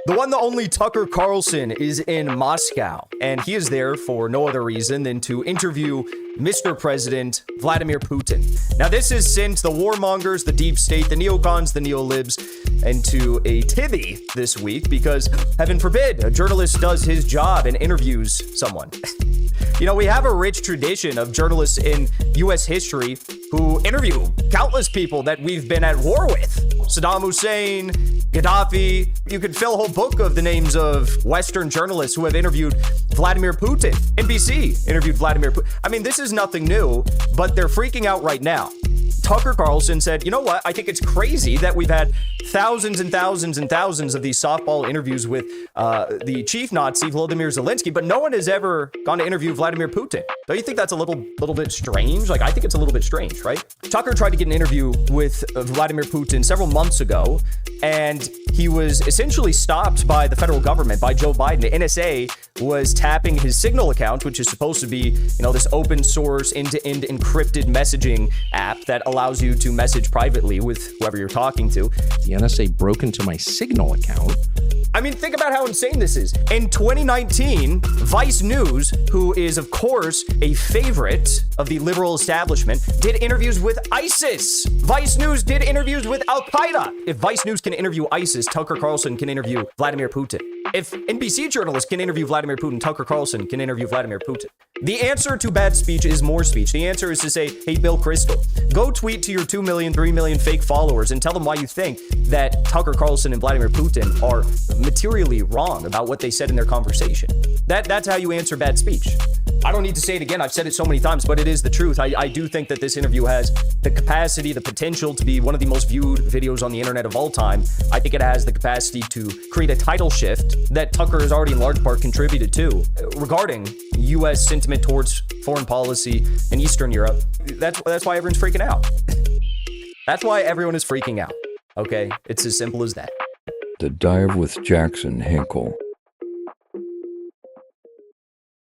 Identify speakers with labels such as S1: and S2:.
S1: The one, the only Tucker Carlson is in Moscow, and he is there for no other reason than to interview Mr. President Vladimir Putin. Now, this is since the warmongers, the deep state, the neocons, the neolibs, into a tithy this week because, heaven forbid, a journalist does his job and interviews someone. You know, we have a rich tradition of journalists in U.S. history who interview countless people that we've been at war with. Saddam Hussein, Gaddafi. You could fill a whole book of the names of Western journalists who have interviewed Vladimir Putin. NBC interviewed Vladimir Putin. I mean, this is nothing new, but they're freaking out right now. Tucker Carlson said, you know what? I think it's crazy that we've had thousands and thousands and thousands of these softball interviews with the chief Nazi, Volodymyr Zelensky, but no one has ever gone to interview Vladimir Putin. Don't you think that's a little bit strange? Like, I think it's a little bit strange, right? Tucker tried to get an interview with Vladimir Putin several months ago, and he was essentially stopped by the federal government, by Joe Biden. The NSA was tapping his Signal account, which is supposed to be, you know, this open source end-to-end encrypted messaging app that allows you to message privately with whoever you're talking to.
S2: The NSA broke into my Signal account.
S1: I mean, think about how insane this is. In 2019, Vice News, who is, of course, a favorite of the liberal establishment, did interviews with ISIS. Vice News did interviews with Al-Qaeda. If Vice News can interview ISIS, Tucker Carlson can interview Vladimir Putin. If NBC journalists can interview Vladimir Putin, Tucker Carlson can interview Vladimir Putin. The answer to bad speech is more speech. The answer is to say, hey, Bill Kristol, go tweet to your 2 million, 3 million fake followers and tell them why you think that Tucker Carlson and Vladimir Putin are materially wrong about what they said in their conversation. That's how you answer bad speech. I don't need to say it again. I've said it so many times, but it is the truth. I do think that this interview has the capacity, the potential to be one of the most viewed videos on the internet of all time. I think it has the capacity to create a tidal shift that Tucker has already in large part contributed to regarding U.S. sentiment towards foreign policy in Eastern Europe. That's why everyone's freaking out. That's why everyone is freaking out. Okay? It's as simple as that.
S3: The Dive with Jackson Hinkle.